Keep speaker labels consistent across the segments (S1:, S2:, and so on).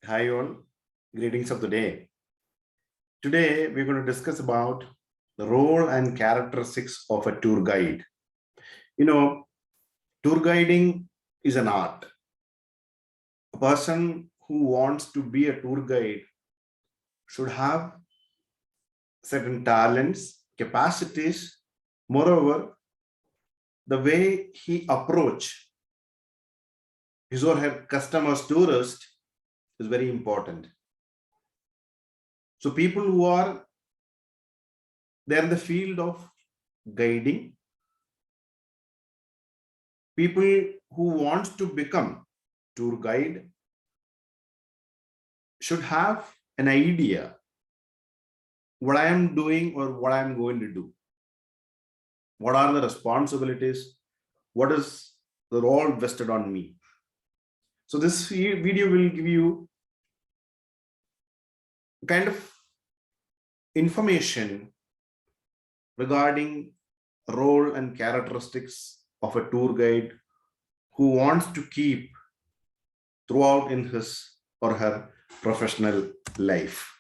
S1: Hi all, greetings of the day. Today we're going to discuss about the role and characteristics of a tour guide. You know, tour guiding is an art. A person who wants to be a tour guide should have certain talents, capacities. Moreover, the way he approach his or her customers, tourists, is very important. So people who are there in the field of guiding, people who wants to become tour guide should have an idea what I am doing or what I am going to do. What are the responsibilities? What is the role vested on me? So this video will give you kind of information regarding role and characteristics of a tour guide who wants to keep throughout in his or her professional life.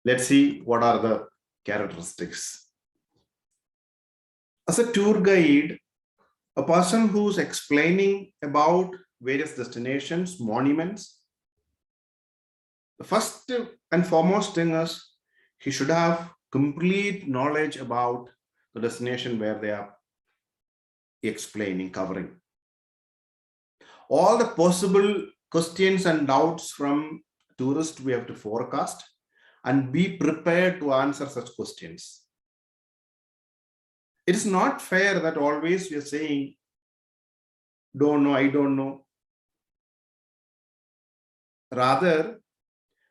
S1: Let's see what are the characteristics. As a tour guide, a person who's explaining about various destinations, monuments, the first and foremost thing is he should have complete knowledge about the destination where they are explaining, covering. All the possible questions and doubts from tourists we have to forecast and be prepared to answer such questions. It is not fair that always we are saying, don't know, I don't know. Rather,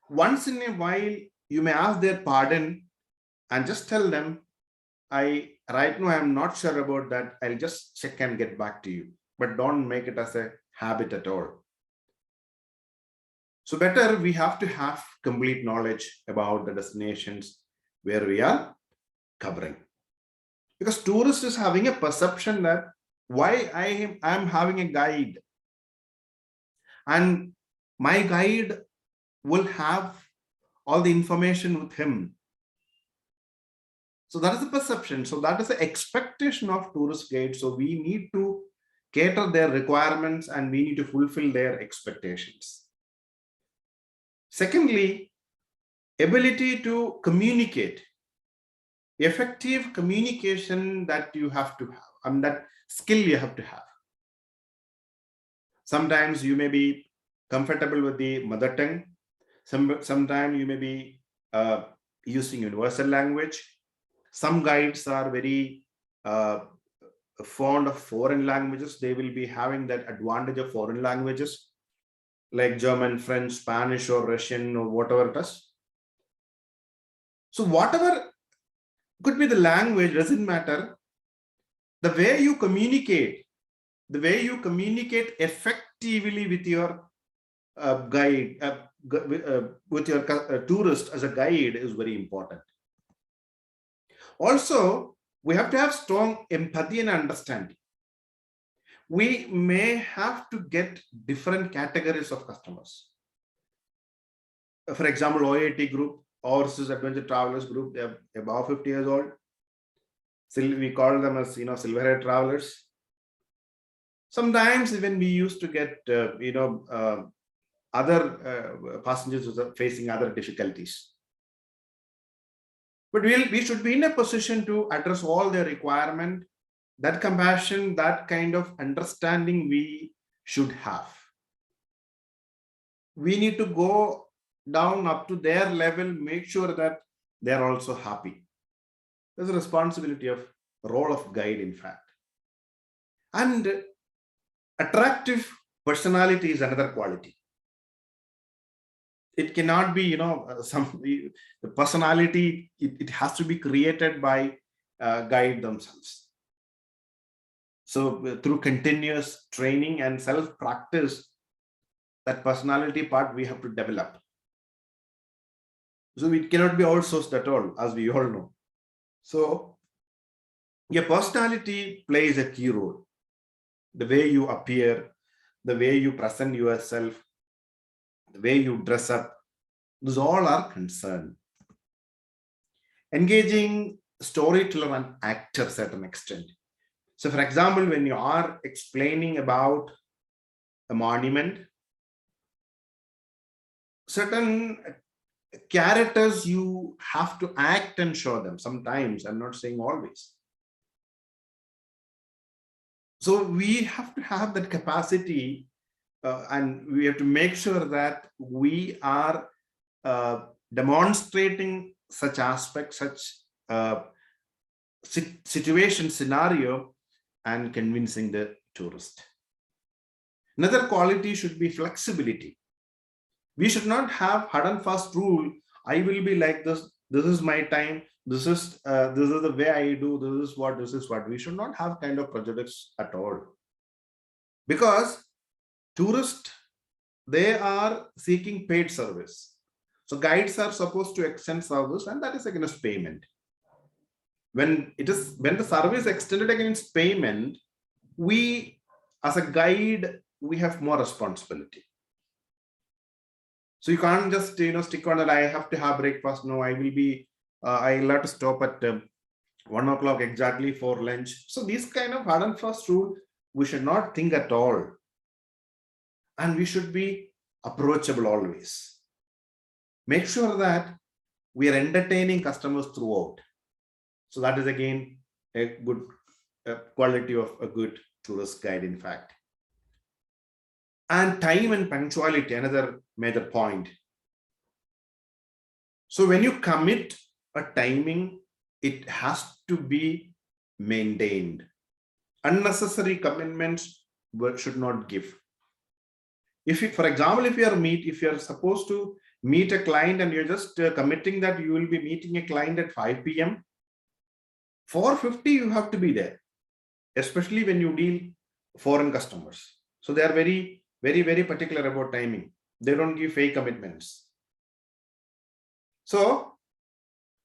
S1: once in a while, you may ask their pardon and just tell them, right now I'm not sure about that. I'll just check and get back to you. But don't make it as a habit at all. So better we have to have complete knowledge about the destinations where we are covering. Because tourist is having a perception that why I am having a guide and my guide will have all the information with him. So that is the perception. So that is the expectation of tourist guide. So we need to cater their requirements and we need to fulfill their expectations. Secondly, ability to communicate. Effective communication that you have to have, and that skill you have to have. Sometimes you may be comfortable with the mother tongue. Sometimes you may be using universal language. Some guides are very fond of foreign languages. They will be having that advantage of foreign languages like German, French, Spanish, or Russian, or whatever it is. So whatever could be the language, doesn't matter. The way you communicate effectively with your guide, with your tourist as a guide is very important. Also, we have to have strong empathy and understanding. We may have to get different categories of customers. For example, OIT group, Overseas Adventure Travelers group, they are above 50 years old. So we call them as silverhead travelers. Sometimes even we used to get other passengers who are facing other difficulties. But we should be in a position to address all their requirement. That compassion, that kind of understanding we should have. We need to go down up to their level, make sure that they're also happy. There's a responsibility of role of guide, in fact. And attractive personality is another quality. It cannot be, the personality, it has to be created by guide themselves. So through continuous training and self-practice, that personality part we have to develop. So it cannot be outsourced at all, as we all know. So your personality plays a key role. The way you appear, the way you present yourself, the way you dress up, these all are concerned. Engaging storyteller and actor to a certain extent. So for example, when you are explaining about a monument, certain characters you have to act and show them. Sometimes, I'm not saying always. So we have to have that capacity, and we have to make sure that we are demonstrating such aspects, such situation, scenario, and convincing the tourist. Another quality should be flexibility. We should not have hard and fast rule. I will be like this. This is my time. This is the way I do. This is what. We should not have kind of prejudice at all. Because tourists, they are seeking paid service. So guides are supposed to extend service, and that is against payment. When the service extended against payment, we as a guide, we have more responsibility. So you can't just stick on that. I have to have breakfast. No, I will be. I'll have to stop at 1 o'clock exactly for lunch. So these kind of hard and fast rule, we should not think at all, and we should be approachable always. Make sure that we are entertaining customers throughout. So that is again a good quality of a good tourist guide, in fact. And time and punctuality, another major point. So when you commit a timing, it has to be maintained. Unnecessary commitments should not give. If you, for example, if you are supposed to meet a client and you're just committing that you will be meeting a client at 5 p.m., 4:50 you have to be there, especially when you deal foreign customers. So they are very, very, very particular about timing. They don't give fake commitments. So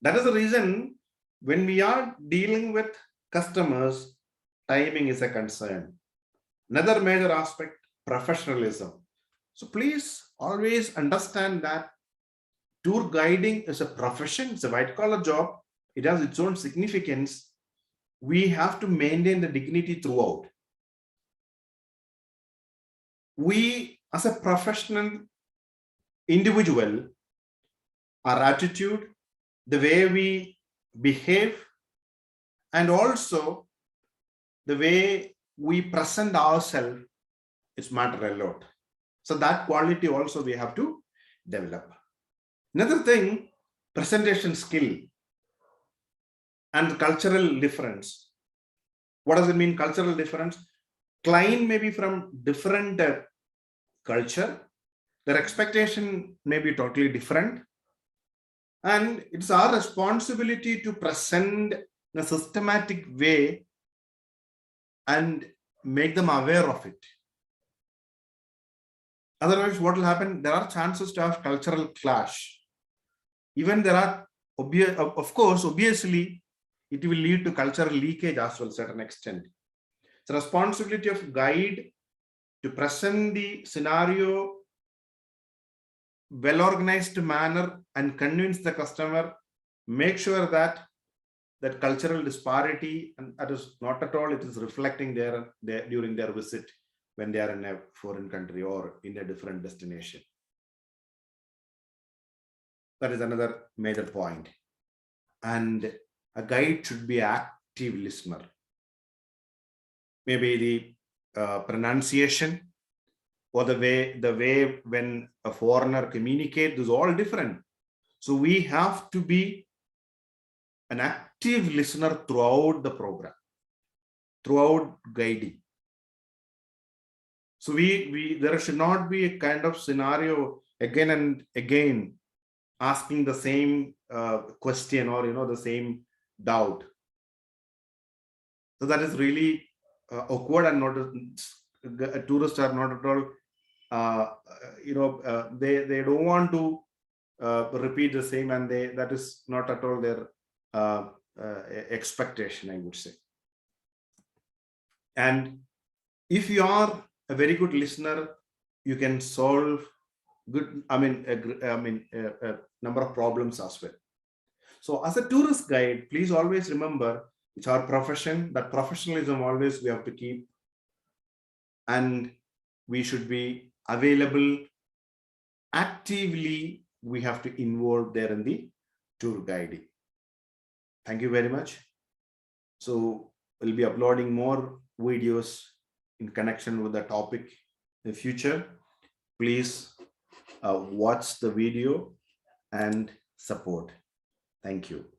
S1: that is the reason when we are dealing with customers, timing is a concern. Another major aspect, professionalism. So please always understand that tour guiding is a profession, it's a white collar job. It has its own significance. We have to maintain the dignity throughout. We, as a professional individual, our attitude, the way we behave, and also the way we present ourselves is matter a lot. So that quality also we have to develop. Another thing, presentation skill and cultural difference. What does it mean, cultural difference? Client may be from different culture. Their expectation may be totally different. And it's our responsibility to present in a systematic way and make them aware of it. Otherwise, what will happen? There are chances to have cultural clash. Even there are, of course, obviously, it will lead to cultural leakage as well, to a certain extent. It's the responsibility of guide to present the scenario well-organized manner and convince the customer, make sure that that cultural disparity, and that is not at all, it is reflecting their during their visit when they are in a foreign country or in a different destination. That is another major point. And a guide should be an active listener. Maybe the pronunciation or the way when a foreigner communicates is all different. So we have to be an active listener throughout the program, throughout guiding. So there should not be a kind of scenario again and again asking the same question or the same doubt. So that is really awkward, and not tourists are not at all. They don't want to repeat the same, and that is not at all their expectation, I would say. And if you are a very good listener, you can solve good, a number of problems as well. So as a tourist guide, please always remember it's our profession. That professionalism always we have to keep, and we should be available actively. We have to involve there in the tour guiding. Thank you very much. So we'll be uploading more videos in connection with the topic in the future. Please watch the video and support. Thank you.